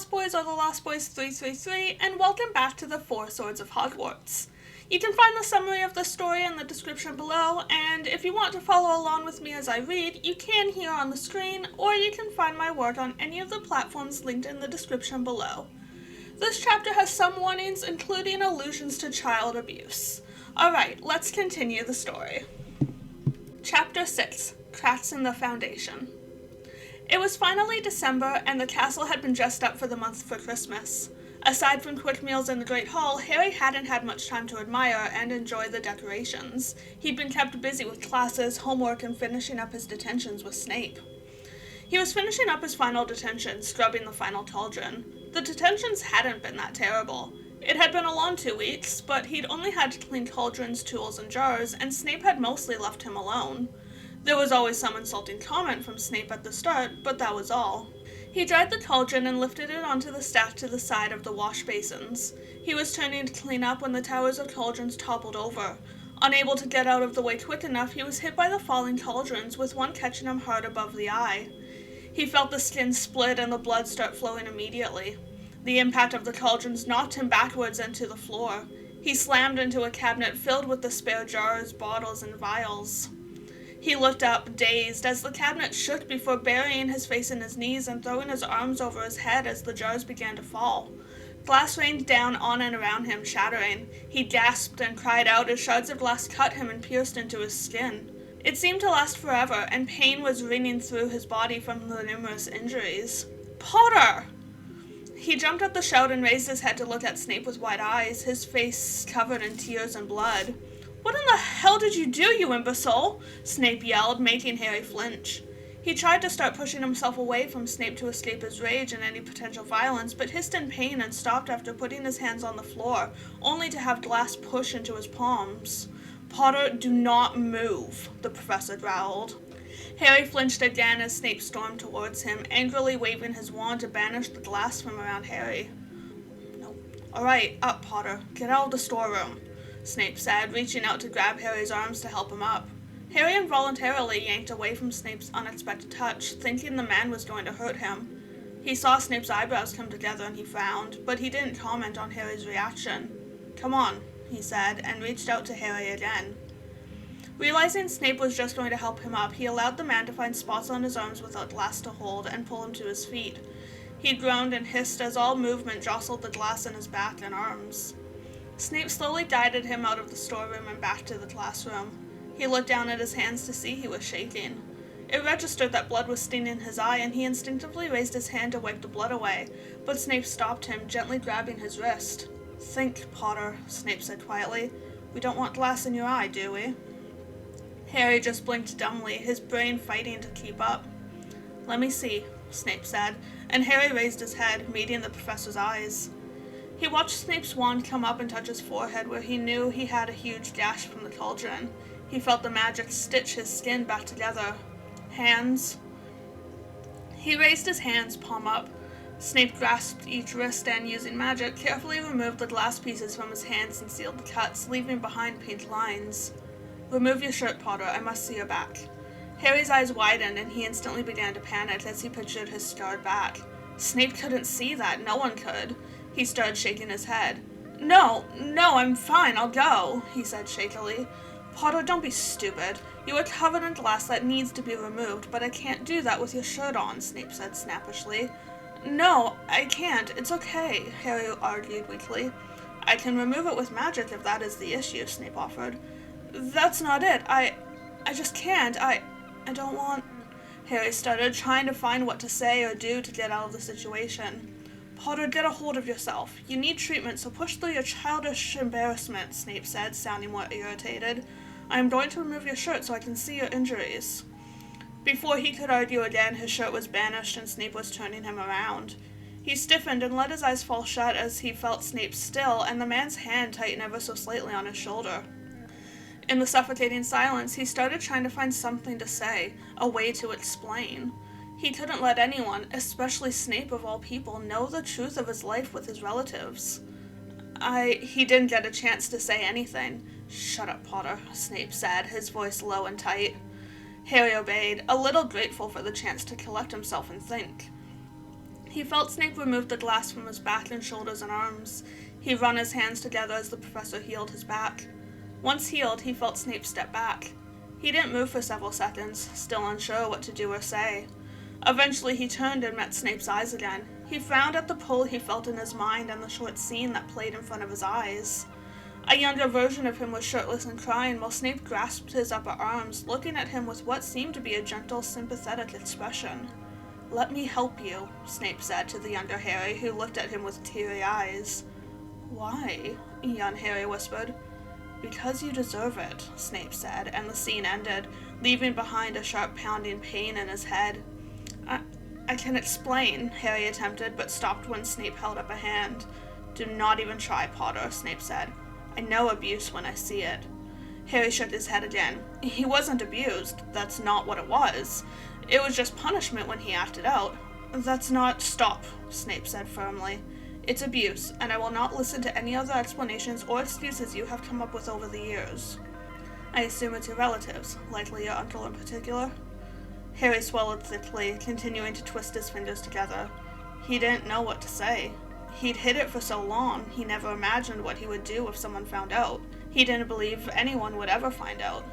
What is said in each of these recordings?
Lost Boys or the Lost Boys 333, and welcome back to the Four Swords of Hogwarts. You can find the summary of the story in the description below, and if you want to follow along with me as I read, you can here on the screen, or you can find my work on any of the platforms linked in the description below. This chapter has some warnings, including allusions to child abuse. Alright, let's continue the story. Chapter 6, Cracks in the Foundation. It was finally December, and the castle had been dressed up for the month for Christmas. Aside from quick meals in the Great Hall, Harry hadn't had much time to admire and enjoy the decorations. He'd been kept busy with classes, homework, and finishing up his detentions with Snape. He was finishing up his final detention, scrubbing the final cauldron. The detentions hadn't been that terrible. It had been a long 2 weeks, but he'd only had to clean cauldrons, tools, and jars, and Snape had mostly left him alone. There was always some insulting comment from Snape at the start, but that was all. He dried the cauldron and lifted it onto the stack to the side of the wash basins. He was turning to clean up when the towers of cauldrons toppled over. Unable to get out of the way quick enough, he was hit by the falling cauldrons, with one catching him hard above the eye. He felt the skin split and the blood start flowing immediately. The impact of the cauldrons knocked him backwards into the floor. He slammed into a cabinet filled with the spare jars, bottles, and vials. He looked up, dazed, as the cabinet shook before burying his face in his knees and throwing his arms over his head as the jars began to fall. Glass rained down on and around him, shattering. He gasped and cried out as shards of glass cut him and pierced into his skin. It seemed to last forever, and pain was ringing through his body from the numerous injuries. "Potter!" He jumped at the shout and raised his head to look at Snape with wide eyes, his face covered in tears and blood. "What in the hell did you do, you imbecile?" Snape yelled, making Harry flinch. He tried to start pushing himself away from Snape to escape his rage and any potential violence, but hissed in pain and stopped after putting his hands on the floor, only to have glass push into his palms. "Potter, do not move," the professor growled. Harry flinched again as Snape stormed towards him, angrily waving his wand to banish the glass from around Harry. "No. All right, up, Potter. Get out of the storeroom," Snape said, reaching out to grab Harry's arms to help him up. Harry involuntarily yanked away from Snape's unexpected touch, thinking the man was going to hurt him. He saw Snape's eyebrows come together and he frowned, but he didn't comment on Harry's reaction. "Come on," he said, and reached out to Harry again. Realizing Snape was just going to help him up, he allowed the man to find spots on his arms without glass to hold and pull him to his feet. He groaned and hissed as all movement jostled the glass in his back and arms. Snape slowly guided him out of the storeroom and back to the classroom. He looked down at his hands to see he was shaking. It registered that blood was stinging his eye, and he instinctively raised his hand to wipe the blood away, but Snape stopped him, gently grabbing his wrist. "Think, Potter," Snape said quietly. "We don't want glass in your eye, do we?" Harry just blinked dumbly, his brain fighting to keep up. "Let me see," Snape said, and Harry raised his head, meeting the professor's eyes. He watched Snape's wand come up and touch his forehead, where he knew he had a huge gash from the cauldron. He felt the magic stitch his skin back together. Hands. He raised his hands, palm up. Snape grasped each wrist and, using magic, carefully removed the glass pieces from his hands and sealed the cuts, leaving behind pink lines. "Remove your shirt, Potter. I must see your back." Harry's eyes widened, and he instantly began to panic as he pictured his scarred back. Snape couldn't see that. No one could. He started shaking his head. No, I'm fine. I'll go," he said shakily. "Potter, don't be stupid. You are covered in glass that needs to be removed, but I can't do that with your shirt on," Snape said snappishly. "No, I can't. It's okay," Harry argued weakly. "I can remove it with magic if that is the issue," Snape offered. "That's not it. I just can't. I don't want..." Harry stuttered, trying to find what to say or do to get out of the situation. "Potter, get a hold of yourself. You need treatment, so push through your childish embarrassment," Snape said, sounding more irritated. "I am going to remove your shirt so I can see your injuries." Before he could argue again, his shirt was banished and Snape was turning him around. He stiffened and let his eyes fall shut as he felt Snape still, and the man's hand tighten ever so slightly on his shoulder. In the suffocating silence, he started trying to find something to say, a way to explain. He couldn't let anyone, especially Snape of all people, know the truth of his life with his relatives. He didn't get a chance to say anything. "Shut up, Potter," Snape said, his voice low and tight. Harry obeyed, a little grateful for the chance to collect himself and think. He felt Snape remove the glass from his back and shoulders and arms. He run his hands together as the professor healed his back. Once healed, he felt Snape step back. He didn't move for several seconds, still unsure what to do or say. Eventually he turned and met Snape's eyes again. He frowned at the pull he felt in his mind and the short scene that played in front of his eyes. A younger version of him was shirtless and crying while Snape grasped his upper arms, looking at him with what seemed to be a gentle, sympathetic expression. "Let me help you," Snape said to the younger Harry, who looked at him with teary eyes. "Why?" young Harry whispered. "Because you deserve it," Snape said, and the scene ended, leaving behind a sharp pounding pain in his head. I can explain," Harry attempted, but stopped when Snape held up a hand. "Do not even try, Potter," Snape said. "I know abuse when I see it." Harry shook his head again. He wasn't abused. That's not what it was. It was just punishment when he acted out. "That's not—" "Stop," Snape said firmly. "It's abuse, and I will not listen to any other explanations or excuses you have come up with over the years. I assume it's your relatives, likely your uncle in particular." Harry swallowed thickly, continuing to twist his fingers together. He didn't know what to say. He'd hid it for so long, he never imagined what he would do if someone found out. He didn't believe anyone would ever find out.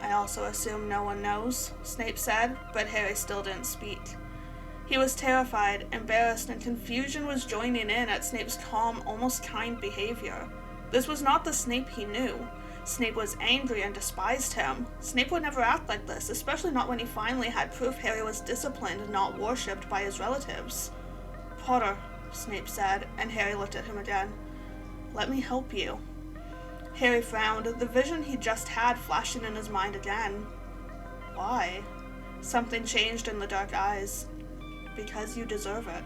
"I also assume no one knows," Snape said, but Harry still didn't speak. He was terrified, embarrassed, and confusion was joining in at Snape's calm, almost kind behavior. This was not the Snape he knew. Snape was angry and despised him. Snape would never act like this, especially not when he finally had proof Harry was disciplined and not worshipped by his relatives. "Potter," Snape said, and Harry looked at him again. "Let me help you." Harry frowned, the vision he just had flashing in his mind again. "Why?" Something changed in the dark eyes. "Because you deserve it."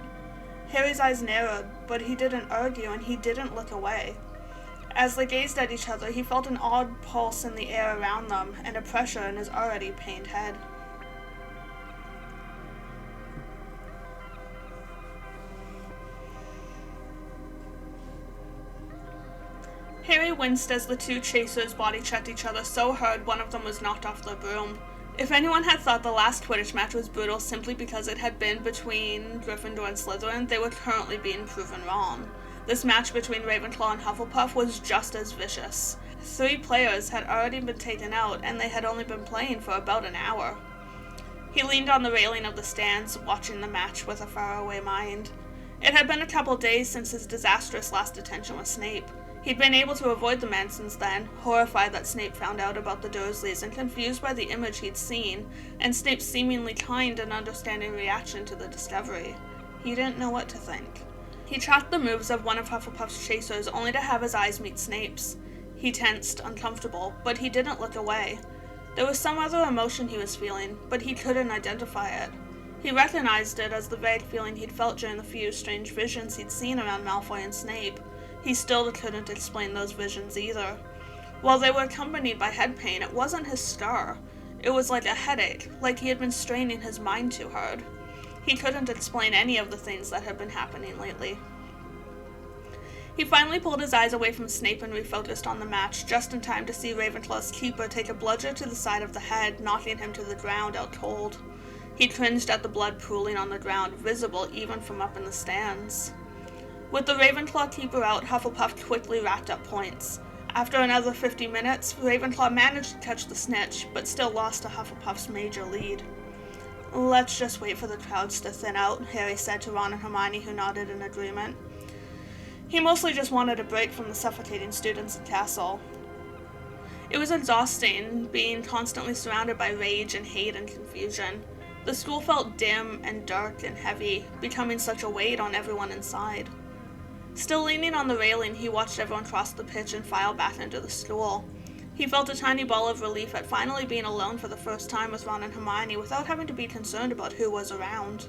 Harry's eyes narrowed, but he didn't argue and he didn't look away. As they gazed at each other, he felt an odd pulse in the air around them and a pressure in his already pained head. Harry winced as the two chasers body-checked each other so hard one of them was knocked off the broom. If anyone had thought the last Quidditch match was brutal simply because it had been between Gryffindor and Slytherin, they were currently being proven wrong. This match between Ravenclaw and Hufflepuff was just as vicious. 3 players had already been taken out, and they had only been playing for about an hour. He leaned on the railing of the stands, watching the match with a faraway mind. It had been a couple days since his disastrous last detention with Snape. He'd been able to avoid the man since then, horrified that Snape found out about the Dursleys and confused by the image he'd seen, and Snape's seemingly kind and understanding reaction to the discovery. He didn't know what to think. He tracked the moves of one of Hufflepuff's chasers only to have his eyes meet Snape's. He tensed, uncomfortable, but he didn't look away. There was some other emotion he was feeling, but he couldn't identify it. He recognized it as the vague feeling he'd felt during the few strange visions he'd seen around Malfoy and Snape. He still couldn't explain those visions either. While they were accompanied by head pain, it wasn't his scar. It was like a headache, like he had been straining his mind too hard. He couldn't explain any of the things that had been happening lately. He finally pulled his eyes away from Snape and refocused on the match, just in time to see Ravenclaw's keeper take a bludger to the side of the head, knocking him to the ground out cold. He cringed at the blood pooling on the ground, visible even from up in the stands. With the Ravenclaw keeper out, Hufflepuff quickly racked up points. After another 50 minutes, Ravenclaw managed to catch the snitch, but still lost to Hufflepuff's major lead. "Let's just wait for the crowds to thin out," Harry said to Ron and Hermione, who nodded in agreement. He mostly just wanted a break from the suffocating students at Castle. It was exhausting, being constantly surrounded by rage and hate and confusion. The school felt dim and dark and heavy, becoming such a weight on everyone inside. Still leaning on the railing, he watched everyone cross the pitch and file back into the school. He felt a tiny ball of relief at finally being alone for the first time with Ron and Hermione without having to be concerned about who was around.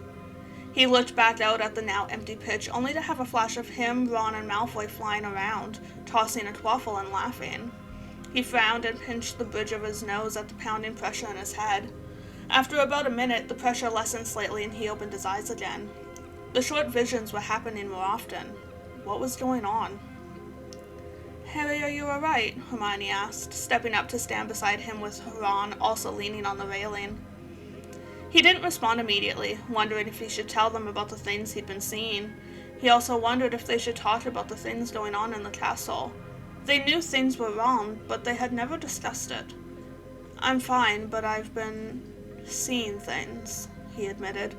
He looked back out at the now empty pitch, only to have a flash of him, Ron, and Malfoy flying around, tossing a quaffle and laughing. He frowned and pinched the bridge of his nose at the pounding pressure in his head. After about a minute, the pressure lessened slightly and he opened his eyes again. The short visions were happening more often. What was going on? "Harry, are you alright?" Hermione asked, stepping up to stand beside him with Ron also leaning on the railing. He didn't respond immediately, wondering if he should tell them about the things he'd been seeing. He also wondered if they should talk about the things going on in the castle. They knew things were wrong, but they had never discussed it. "I'm fine, but I've been seeing things," he admitted.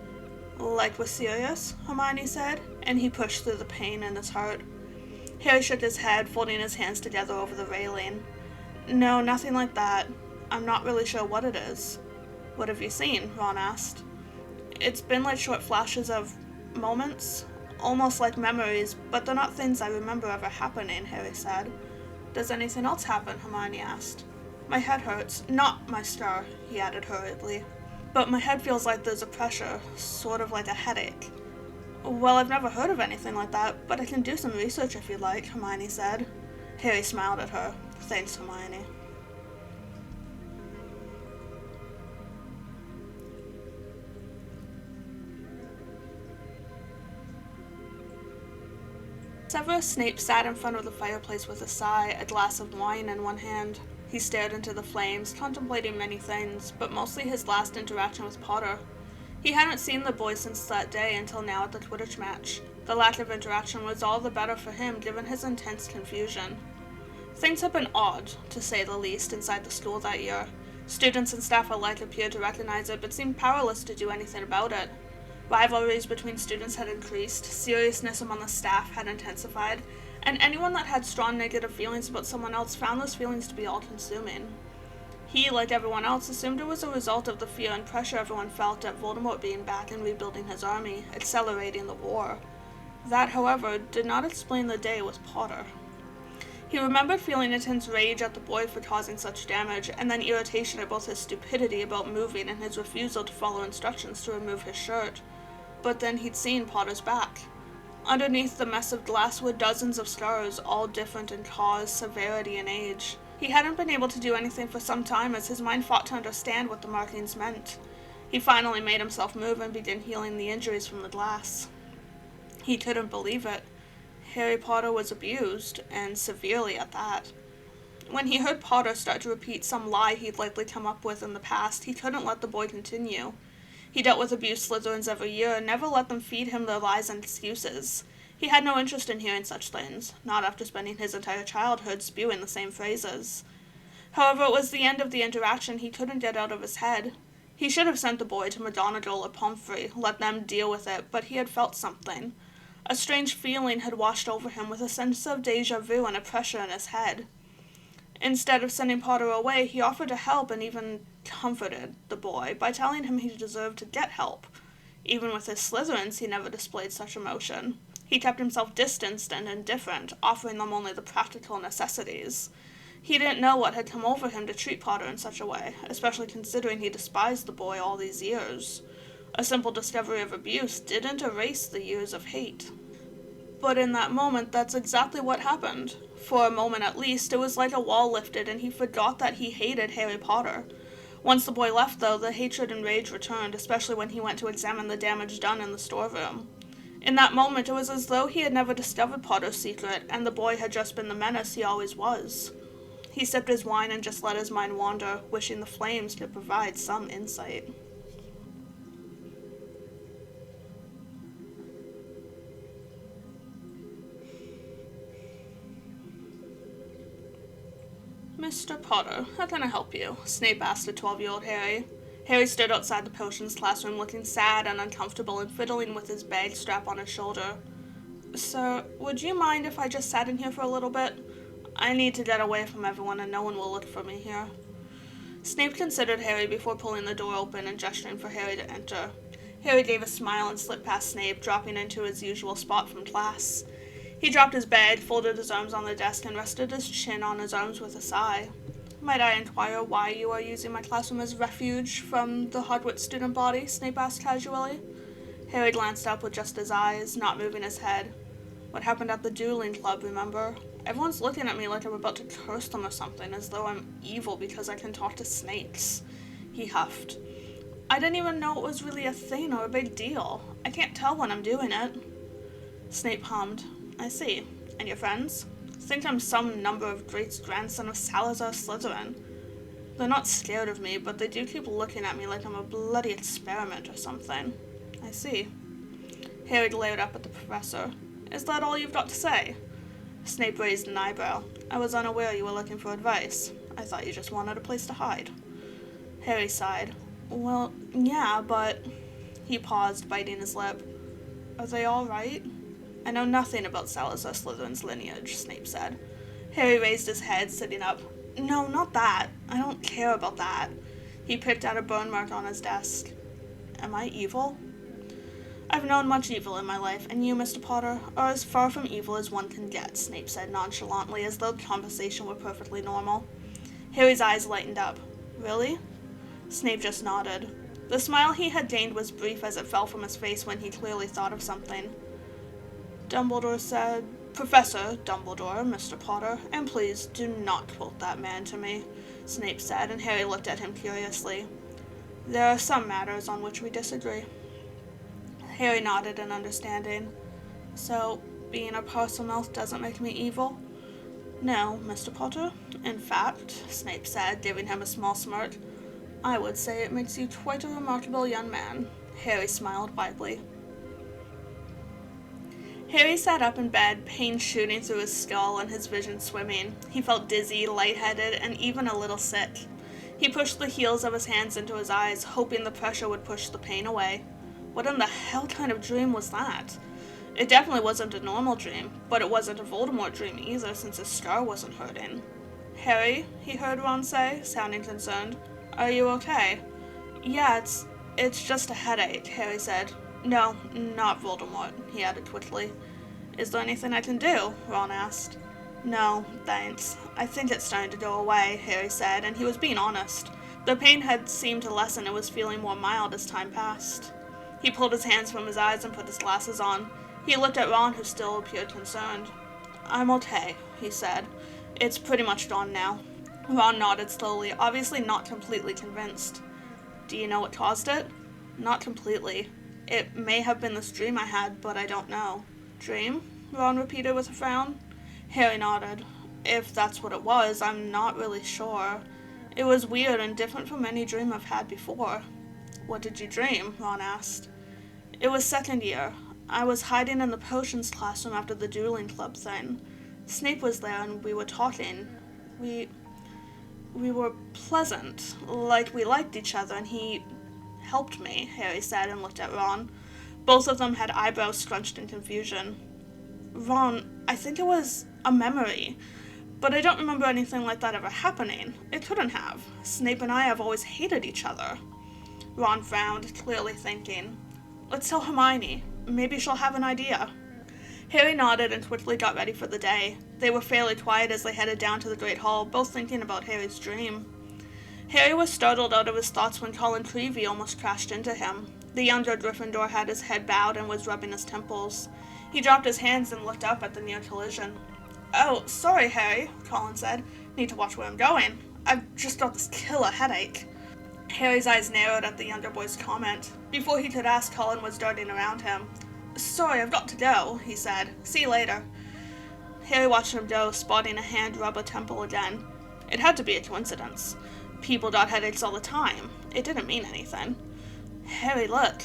"Like with Sirius?" Hermione said, and he pushed through the pain in his heart. Harry shook his head, folding his hands together over the railing. "No, nothing like that. I'm not really sure what it is." "What have you seen?" Ron asked. "It's been like short flashes of moments, almost like memories, but they're not things I remember ever happening," Harry said. "Does anything else happen?" Hermione asked. "My head hurts. Not my star," he added hurriedly. "But my head feels like there's a pressure, sort of like a headache." "Well, I've never heard of anything like that, but I can do some research if you'd like," Hermione said. Harry smiled at her. "Thanks, Hermione." Severus Snape sat in front of the fireplace with a sigh, a glass of wine in one hand. He stared into the flames, contemplating many things, but mostly his last interaction with Potter. He hadn't seen the boy since that day until now at the Quidditch match. The lack of interaction was all the better for him given his intense confusion. Things had been odd, to say the least, inside the school that year. Students and staff alike appeared to recognize it, but seemed powerless to do anything about it. Rivalries between students had increased, seriousness among the staff had intensified, and anyone that had strong negative feelings about someone else found those feelings to be all-consuming. He, like everyone else, assumed it was a result of the fear and pressure everyone felt at Voldemort being back and rebuilding his army, accelerating the war. That, however, did not explain the day with Potter. He remembered feeling intense rage at the boy for causing such damage, and then irritation at both his stupidity about moving and his refusal to follow instructions to remove his shirt. But then he'd seen Potter's back. Underneath the mess of glass were dozens of scars, all different in cause, severity, and age. He hadn't been able to do anything for some time as his mind fought to understand what the markings meant. He finally made himself move and began healing the injuries from the glass. He couldn't believe it. Harry Potter was abused, and severely at that. When he heard Potter start to repeat some lie he'd likely come up with in the past, he couldn't let the boy continue. He dealt with abused Slytherins every year and never let them feed him their lies and excuses. He had no interest in hearing such things, not after spending his entire childhood spewing the same phrases. However, it was the end of the interaction he couldn't get out of his head. He should have sent the boy to McGonagall or Pomfrey, let them deal with it, but he had felt something. A strange feeling had washed over him with a sense of déjà vu and a pressure in his head. Instead of sending Potter away, he offered to help and even comforted the boy by telling him he deserved to get help. Even with his Slytherins, he never displayed such emotion. He kept himself distanced and indifferent, offering them only the practical necessities. He didn't know what had come over him to treat Potter in such a way, especially considering he despised the boy all these years. A simple discovery of abuse didn't erase the years of hate. But in that moment, that's exactly what happened. For a moment at least, it was like a wall lifted and he forgot that he hated Harry Potter. Once the boy left, though, the hatred and rage returned, especially when he went to examine the damage done in the storeroom. In that moment, it was as though he had never discovered Potter's secret, and the boy had just been the menace he always was. He sipped his wine and just let his mind wander, wishing the flames could provide some insight. "Mr. Potter, how can I help you?" Snape asked the 12-year-old Harry. Harry stood outside the potions classroom looking sad and uncomfortable and fiddling with his bag strap on his shoulder. "Sir, would you mind if I just sat in here for a little bit? I need to get away from everyone and no one will look for me here." Snape considered Harry before pulling the door open and gesturing for Harry to enter. Harry gave a smile and slipped past Snape, dropping into his usual spot from class. He dropped his bag, folded his arms on the desk, and rested his chin on his arms with a sigh. "Might I inquire why you are using my classroom as refuge from the Hogwarts student body?" Snape asked casually. Harry glanced up with just his eyes, not moving his head. "What happened at the dueling club, remember? Everyone's looking at me like I'm about to curse them or something, as though I'm evil because I can talk to snakes." He huffed. "I didn't even know it was really a thing or a big deal. I can't tell when I'm doing it." Snape hummed. "I see. And your friends? Think I'm some number of great grandson of Salazar Slytherin." They're not scared of me, but they do keep looking at me like I'm a bloody experiment or something. I see. Harry glared up at the professor. Is that all you've got to say? Snape raised an eyebrow. I was unaware you were looking for advice. I thought you just wanted a place to hide. Harry sighed. Well, yeah, but... He paused, biting his lip. Are they all right? I know nothing about Salazar Slytherin's lineage, Snape said. Harry raised his head, sitting up. No, not that. I don't care about that. He picked out a burn mark on his desk. Am I evil? I've known much evil in my life, and you, Mr. Potter, are as far from evil as one can get, Snape said nonchalantly, as though the conversation were perfectly normal. Harry's eyes lightened up. Really? Snape just nodded. The smile he had gained was brief as it fell from his face when he clearly thought of something. Dumbledore said, Professor Dumbledore, Mr. Potter, and please do not quote that man to me, Snape said, and Harry looked at him curiously. There are some matters on which we disagree. Harry nodded in understanding. So, being a Parselmouth doesn't make me evil? No, Mr. Potter. In fact, Snape said, giving him a small smirk, I would say it makes you quite a remarkable young man. Harry smiled widely. Harry sat up in bed, pain shooting through his skull and his vision swimming. He felt dizzy, lightheaded, and even a little sick. He pushed the heels of his hands into his eyes, hoping the pressure would push the pain away. What in the hell kind of dream was that? It definitely wasn't a normal dream, but it wasn't a Voldemort dream either, since his scar wasn't hurting. Harry, he heard Ron say, sounding concerned. Are you okay? Yeah, it's just a headache, Harry said. No, not Voldemort, he added quickly. Is there anything I can do? Ron asked. No, thanks. I think it's starting to go away, Harry said, and he was being honest. The pain had seemed to lessen and was feeling more mild as time passed. He pulled his hands from his eyes and put his glasses on. He looked at Ron, who still appeared concerned. I'm okay, he said. It's pretty much gone now. Ron nodded slowly, obviously not completely convinced. Do you know what caused it? Not completely. It may have been this dream I had, but I don't know. Dream? Ron repeated with a frown. Harry nodded. If that's what it was, I'm not really sure. It was weird and different from any dream I've had before. What did you dream? Ron asked. It was second year. I was hiding in the potions classroom after the dueling club thing. Snape was there and we were talking. We were pleasant, like we liked each other, and he helped me, Harry said and looked at Ron. Both of them had eyebrows scrunched in confusion. Ron, I think it was a memory, but I don't remember anything like that ever happening. It couldn't have. Snape and I have always hated each other. Ron frowned, clearly thinking. Let's tell Hermione. Maybe she'll have an idea. Harry nodded and quickly got ready for the day. They were fairly quiet as they headed down to the Great Hall, both thinking about Harry's dream. Harry was startled out of his thoughts when Colin Creevey almost crashed into him. The younger Gryffindor had his head bowed and was rubbing his temples. He dropped his hands and looked up at the near collision. Oh, sorry, Harry, Colin said. Need to watch where I'm going. I've just got this killer headache. Harry's eyes narrowed at the younger boy's comment. Before he could ask, Colin was darting around him. Sorry, I've got to go, he said. See you later. Harry watched him go, spotting a hand rub a temple again. It had to be a coincidence. People got headaches all the time. It didn't mean anything. Harry, look.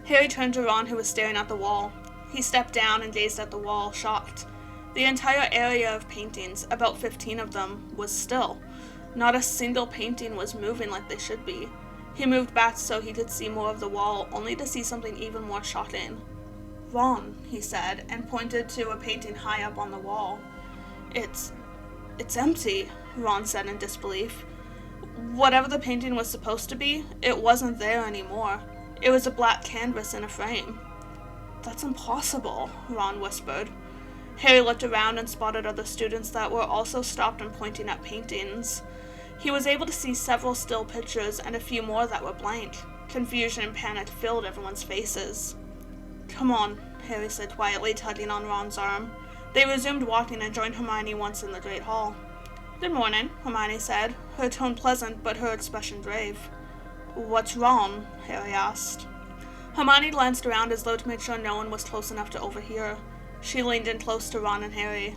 Harry turned to Ron, who was staring at the wall. He stepped down and gazed at the wall, shocked. The entire area of paintings, about 15 of them, was still. Not a single painting was moving like they should be. He moved back so he could see more of the wall, only to see something even more shocking. Ron, he said, and pointed to a painting high up on the wall. It's empty, Ron said in disbelief. Whatever the painting was supposed to be, it wasn't there anymore. It was a black canvas in a frame. That's impossible, Ron whispered. Harry looked around and spotted other students that were also stopped and pointing at paintings. He was able to see several still pictures and a few more that were blank. Confusion and panic filled everyone's faces. Come on, Harry said quietly, tugging on Ron's arm. They resumed walking and joined Hermione once in the Great Hall. Good morning, Hermione said, her tone pleasant but her expression grave. What's wrong? Harry asked. Hermione glanced around as though to make sure no one was close enough to overhear. She leaned in close to Ron and Harry.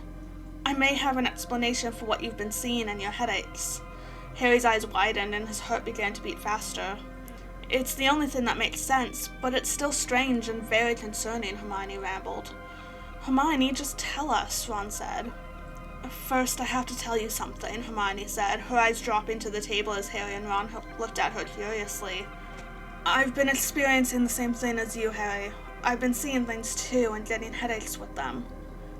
I may have an explanation for what you've been seeing and your headaches. Harry's eyes widened and his heart began to beat faster. It's the only thing that makes sense, but it's still strange and very concerning, Hermione rambled. Hermione, just tell us, Ron said. First, I have to tell you something, Hermione said, her eyes dropping to the table as Harry and Ron looked at her curiously. I've been experiencing the same thing as you, Harry. I've been seeing things too and getting headaches with them.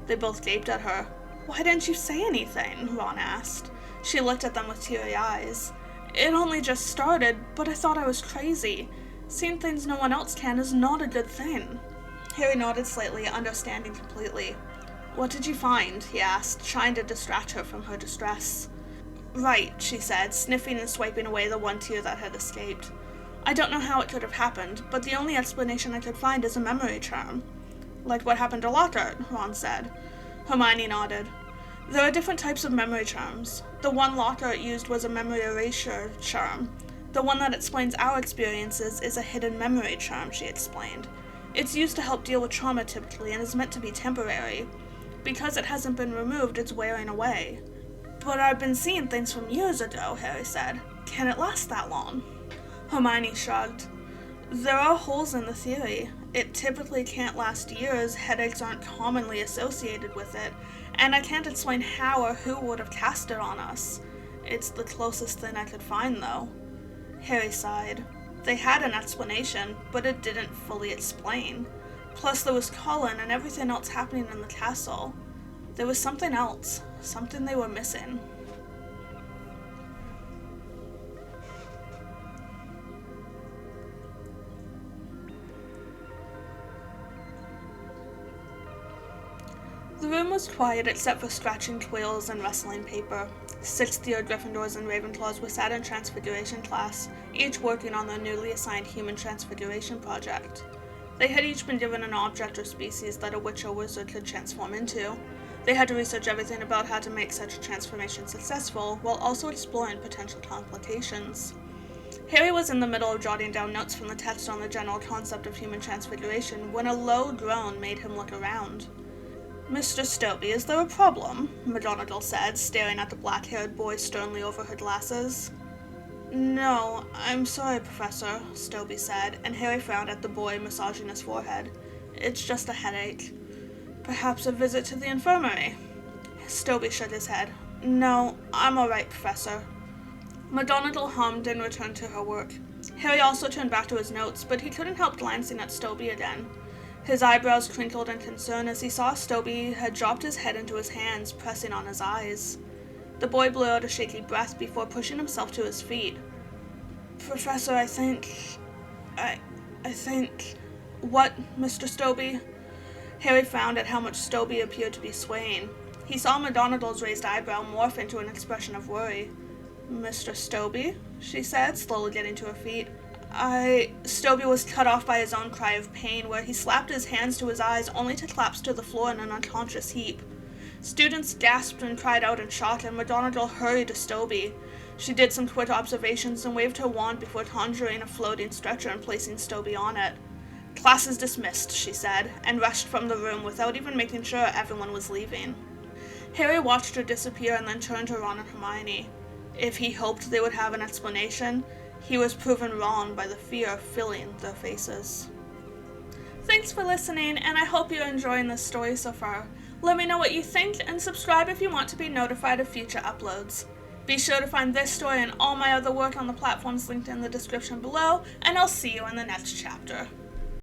They both gaped at her. Why didn't you say anything? Ron asked. She looked at them with teary eyes. It only just started, but I thought I was crazy. Seeing things no one else can is not a good thing. Harry nodded slightly, understanding completely. What did you find? He asked, trying to distract her from her distress. Right, she said, sniffing and swiping away the one tear that had escaped. I don't know how it could have happened, but the only explanation I could find is a memory charm. Like what happened to Lockhart, Ron said. Hermione nodded. There are different types of memory charms. The one Lockhart used was a memory erasure charm. The one that explains our experiences is a hidden memory charm, she explained. It's used to help deal with trauma typically and is meant to be temporary. Because it hasn't been removed, it's wearing away. But I've been seeing things from years ago, Harry said. Can it last that long? Hermione shrugged. There are holes in the theory. It typically can't last years, headaches aren't commonly associated with it, and I can't explain how or who would have cast it on us. It's the closest thing I could find, though. Harry sighed. They had an explanation, but it didn't fully explain. Plus there was Colin and everything else happening in the castle. There was something else, something they were missing. The room was quiet except for scratching quills and rustling paper. 6th-year Gryffindors and Ravenclaws were sat in Transfiguration class, each working on their newly assigned human transfiguration project. They had each been given an object or species that a witch or wizard could transform into. They had to research everything about how to make such a transformation successful, while also exploring potential complications. Harry was in the middle of jotting down notes from the text on the general concept of human transfiguration when a low groan made him look around. Mr. Stobie, is there a problem? McGonagall said, staring at the black-haired boy sternly over her glasses. No, I'm sorry, Professor, Stobie said, and Harry frowned at the boy, massaging his forehead. It's just a headache. Perhaps a visit to the infirmary? Stobie shook his head. No, I'm all right, Professor. McGonagall hummed and returned to her work. Harry also turned back to his notes, but he couldn't help glancing at Stobie again. His eyebrows twinkled in concern as he saw Stobie had dropped his head into his hands, pressing on his eyes. The boy blew out a shaky breath before pushing himself to his feet. Professor, I think... What, Mr. Stobie? Harry frowned at how much Stobie appeared to be swaying. He saw McGonagall's raised eyebrow morph into an expression of worry. Mr. Stobie? She said, slowly getting to her feet. Stobie was cut off by his own cry of pain, where he slapped his hands to his eyes only to collapse to the floor in an unconscious heap. Students gasped and cried out in shock, and McGonagall hurried to Stobie. She did some quick observations and waved her wand before conjuring a floating stretcher and placing Stobie on it. Class is dismissed, she said, and rushed from the room without even making sure everyone was leaving. Harry watched her disappear and then turned to Ron and Hermione. If he hoped they would have an explanation, he was proven wrong by the fear filling their faces. Thanks for listening, and I hope you're enjoying this story so far. Let me know what you think, and subscribe if you want to be notified of future uploads. Be sure to find this story and all my other work on the platforms linked in the description below, and I'll see you in the next chapter.